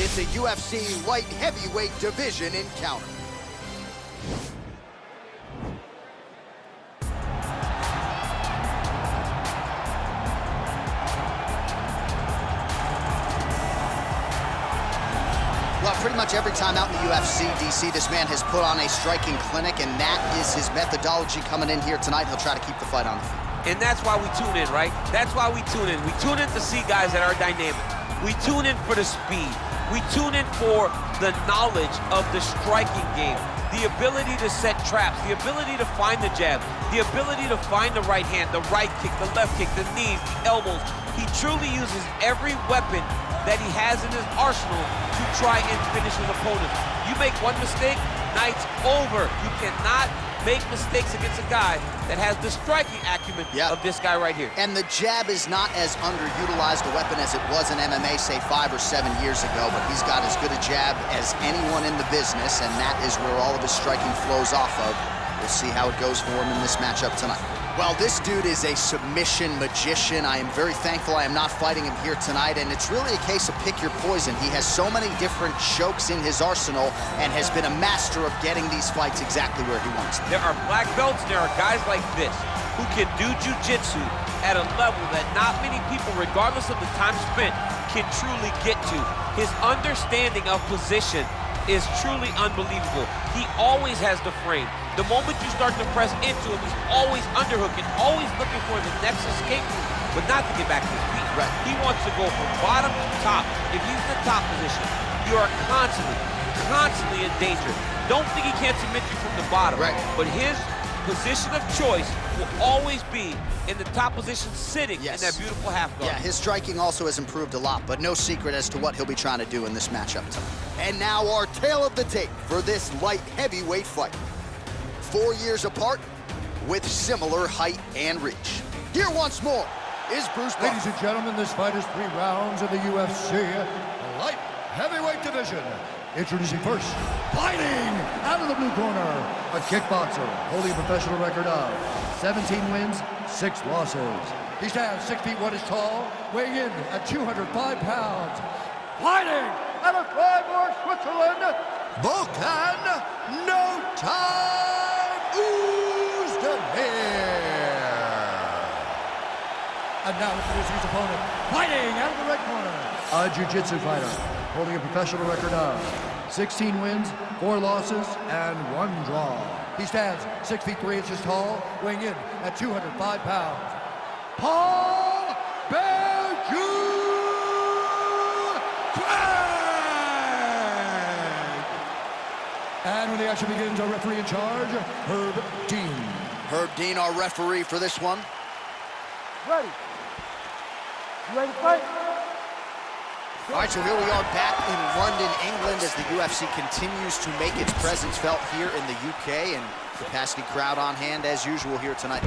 It's a UFC light heavyweight division encounter. Well, pretty much every time out in the UFC, DC, this man has put on a striking clinic, and that is his methodology coming in here tonight. He'll try to keep the fight on the feet. And that's why we tune in, right? That's why we tune in. We tune in to see guys that are dynamic. We tune in for the speed. We tune in for the knowledge of the striking game, the ability to set traps, the ability to find the jab, the ability to find the right hand, the right kick, the left kick, the knees, the elbows. He truly uses every weapon that he has in his arsenal to try and finish his opponent. You make one mistake, night's over. You cannot make mistakes against a guy that has the striking acumen of this guy right here. And the jab is not as underutilized a weapon as it was in MMA, say 5 or 7 years ago, but he's got as good a jab as anyone in the business, and that is where all of his striking flows off of. We'll see how it goes for him in this matchup tonight. Well, this dude is a submission magician. I am very thankful I am not fighting him here tonight, and it's really a case of pick your poison. He has so many different chokes in his arsenal and has been a master of getting these fights exactly where he wants them. There are black belts, there are guys like this who can do jiu-jitsu at a level that not many people, regardless of the time spent, can truly get to. His understanding of position is truly unbelievable. He always has the frame. The moment you start to press into him, he's always underhooking, always looking for the next escape route, but not to get back to his feet. Right. He wants to go from bottom to top. If he's in the top position, you are constantly in danger. Don't think he can't submit you from the bottom. Right. But his position of choice will always be in the top position, sitting in that beautiful half guard. Yeah, his striking also has improved a lot, but no secret as to what he'll be trying to do in this matchup tonight. And now our tale of the tape for this light heavyweight fight. 4 years apart with similar height and reach. Here once more is Bruce Buffer. Ladies and gentlemen, this fight is 3 rounds in the UFC light heavyweight division. Introducing first, fighting out of the blue corner, a kickboxer holding a professional record of 17 wins, 6 losses. He stands 6 feet 1 inch tall, weighing in at 205 pounds. Fighting out of Freiburg, Switzerland, Volkan, no time, Oezdemir. And now introducing his opponent, fighting out of the red corner, a jiu-jitsu fighter holding a professional record of 16 wins, 4 losses, and 1 draw. He stands 6 feet 3 inches tall, weighing in at 205 pounds. Paul Bellew. And when the action begins, our referee in charge, Herb Dean. Herb Dean, our referee for this one. Ready. You ready to fight? All right, so here we are back in London, England, as the UFC continues to make its presence felt here in the UK, and capacity crowd on hand as usual here tonight.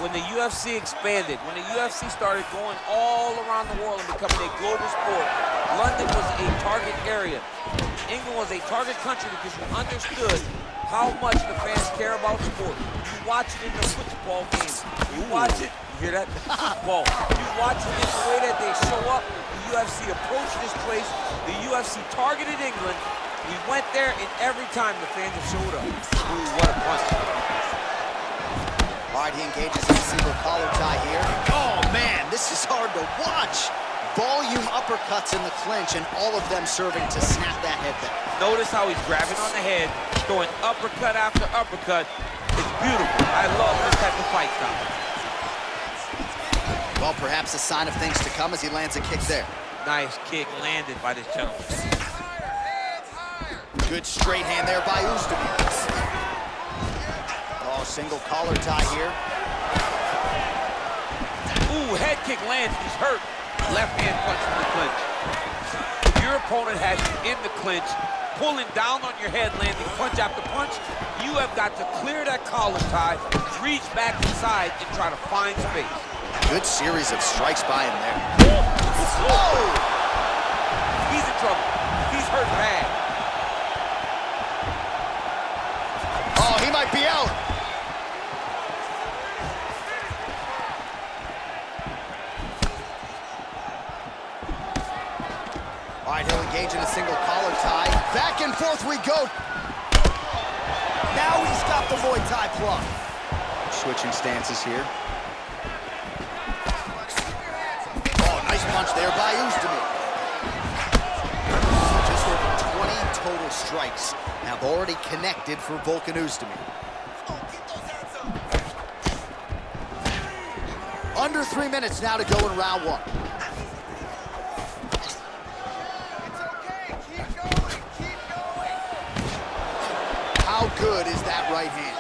When the UFC expanded, when the UFC started going all around the world and becoming a global sport, London was a target area. England was a target country because you understood how much the fans care about sport. You watch it in the football games. You watch it, you hear that? Football. You watch it in the way that they show up. The UFC approached this place. The UFC targeted England. We went there, and every time the fans have showed up. Ooh, what a punch. All right, he engages in a single collar tie here. Oh, man, this is hard to watch. Volume uppercuts in the clinch, and all of them serving to snap that head back. Notice how he's grabbing on the head, throwing uppercut after uppercut. It's beautiful. I love this type of fight style. Well, perhaps a sign of things to come as he lands a kick there. Nice kick landed by this gentleman. Good straight hand there by Oezdemir. Oh, single collar tie here. Ooh, head kick lands, he's hurt. Left hand punch from the clinch. If your opponent has you in the clinch, pulling down on your head, landing punch after punch, you have got to clear that collar tie, reach back inside, and try to find space. Good series of strikes by him there. Whoa! He's in trouble. He's hurt bad. Oh, he might be out. All right, he'll engage dodging a single collar tie. Back and forth we go. Now he's got the Muay Thai plug. Switching stances here. Oh, nice punch there by Oezdemir. Just over 20 total strikes have already connected for Volkan Oezdemir. Under 3 minutes now to go in round one. How good is that right hand?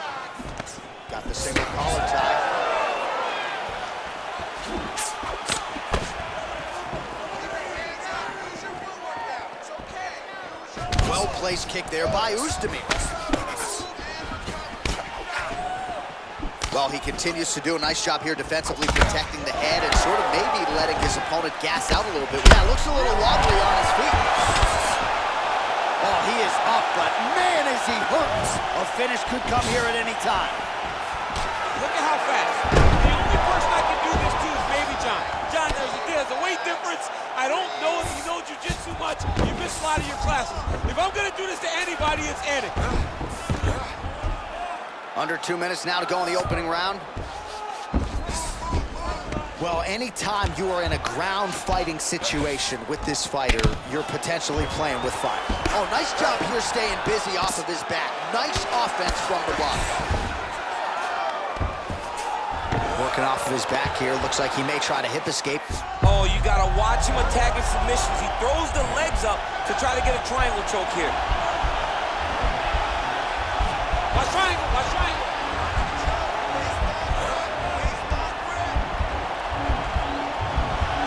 Got the single collar tie. Well-placed kick there by Oezdemir. Well, he continues to do a nice job here defensively protecting the head and sort of maybe letting his opponent gas out a little bit. Yeah, looks a little wobbly on his feet. Oh, he is up, but man, is he hurt. A finish could come here at any time. Look at how fast. The only person I can do this to is Baby John. John, there's a weight difference. I don't know if you know jiu-jitsu much. You missed a lot of your classes. If I'm going to do this to anybody, it's Eddie. Under 2 minutes now to go in the opening round. Well, anytime you are in a ground fighting situation with this fighter, you're potentially playing with fire. Oh, nice job here staying busy off of his back. Nice offense from the bottom. Working off of his back here. Looks like he may try to hip escape. Oh, you got to watch him attacking submissions. He throws the legs up to try to get a triangle choke here. Watch triangle, watch triangle.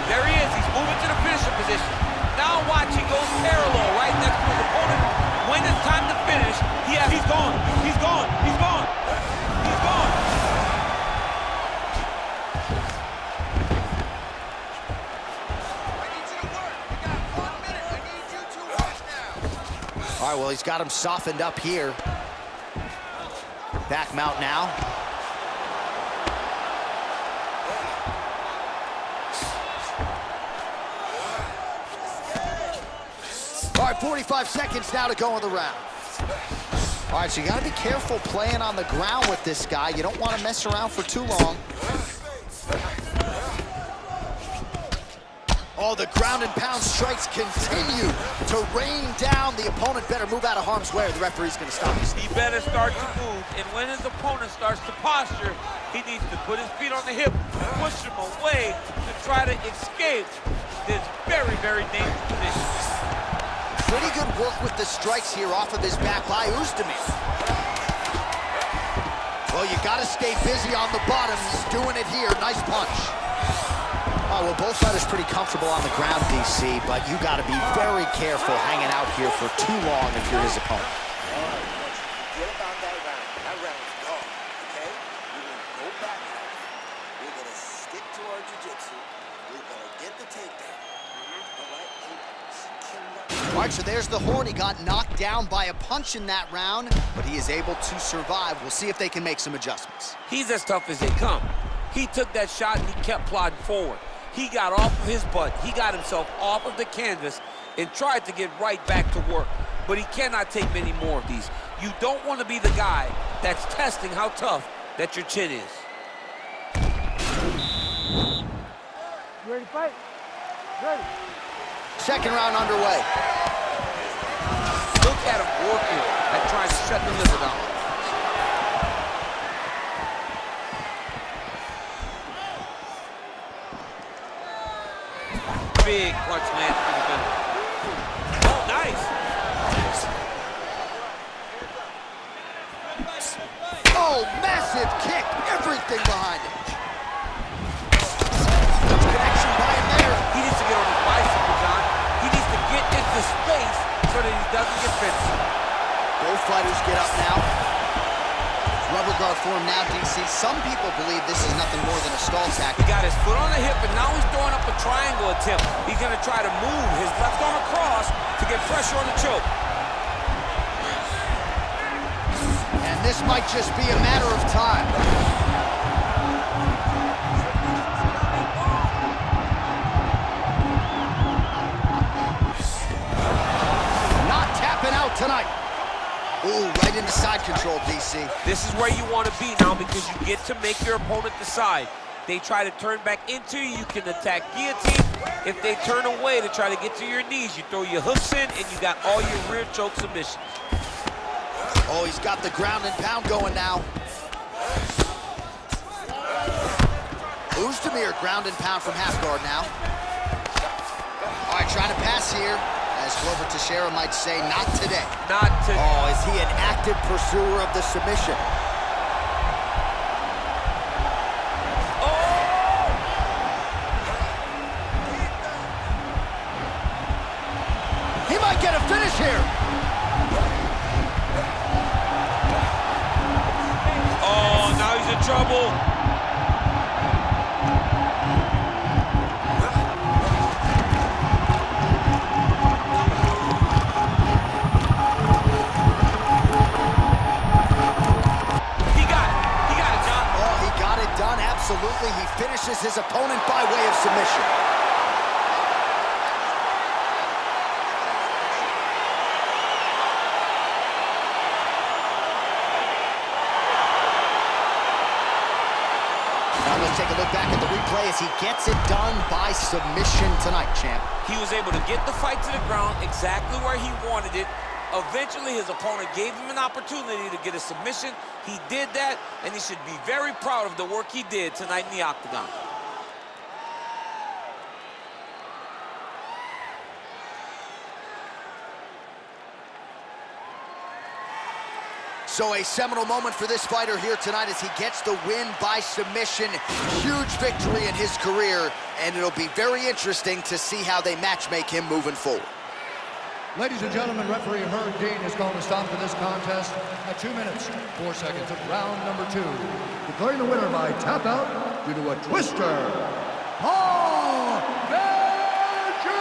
There he is, he's moving to the finisher position. Now watch, he goes parallel right next to his opponent. When it's time to finish, he's gone, he's gone, he's gone, he's gone. I need you to work. You got 1 minute. I need you to work now. All right, well, he's got him softened up here. Back mount now. All right, 45 seconds now to go in the round. All right, so you got to be careful playing on the ground with this guy. You don't want to mess around for too long. Oh, the ground and pound strikes continue to rain down. The opponent better move out of harm's way or the referee's going to stop this. He better start to move, and when his opponent starts to posture, he needs to put his feet on the hip, push him away to try to escape this very, very dangerous position. Pretty good work with the strikes here off of his back by Oezdemir. Well, you got to stay busy on the bottom. He's doing it here. Nice punch. Oh, well, both fighters pretty comfortable on the ground, DC, but you got to be very careful hanging out here for too long if you're his opponent. Forget about that round. That round's gone, okay? We're going to go back. We're going to stick to our jiu-jitsu. We're going to get the takedown. All right? All right, so there's the horn. He got knocked down by a punch in that round, but he is able to survive. We'll see if they can make some adjustments. He's as tough as they come. He took that shot and he kept plodding forward. He got off of his butt. He got himself off of the canvas and tried to get right back to work. But he cannot take many more of these. You don't want to be the guy that's testing how tough that your chin is. You ready to fight? Ready. Second round underway. Look at him working at trying to shut the liver down. Big punch lands for the middle. Oh, nice. Oh, massive kick. Everything behind it. Connection by him there. He needs to get on his bicycle, John. He needs to get into space so that he doesn't get finished. Both fighters get up now. Rubber guard form now, DC. Some people believe this is nothing more than a stall He tactic. got his foot on the hip, and now he's throwing up a triangle attempt. He's going to try to move his left arm across to get pressure on the choke. And this might just be a matter of time. tonight. Ooh, right into side control, DC. This is where you want to be now because you get to make your opponent decide. They try to turn back into you, you can attack guillotine. If they turn away to try to get to your knees, you throw your hooks in and you got all your rear choke submissions. Oh, he's got the ground and pound going now. Oezdemir ground and pound from half guard now. All right, trying to pass here. As Glover Teixeira might say, not today. Not today. Oh, is he an active pursuer of the submission? Oh! He might get a finish here. Oh, now he's in trouble. Absolutely, he finishes his opponent by way of submission. Now let's take a look back at the replay as he gets it done by submission tonight, champ. He was able to get the fight to the ground exactly where he wanted it. Eventually, his opponent gave him an opportunity to get a submission. He did that, and he should be very proud of the work he did tonight in the octagon. So a seminal moment for this fighter here tonight as he gets the win by submission. Huge victory in his career, and it'll be very interesting to see how they matchmake him moving forward. Ladies and gentlemen, referee Herb Dean has called a stop to this contest at 2 minutes, 4 seconds of round number 2. Declaring the winner by tap out due to a twister, Paul Benjamin!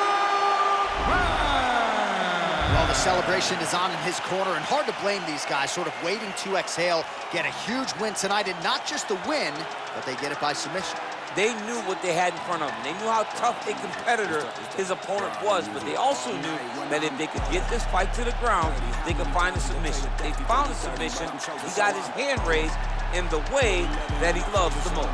Well, the celebration is on in his corner, and hard to blame these guys, sort of waiting to exhale, get a huge win tonight, and not just the win, but they get it by submission. They knew what they had in front of them. They knew how tough a competitor his opponent was, but they also knew that if they could get this fight to the ground, they could find a submission. They found a submission. He got his hand raised in the way that he loves the most.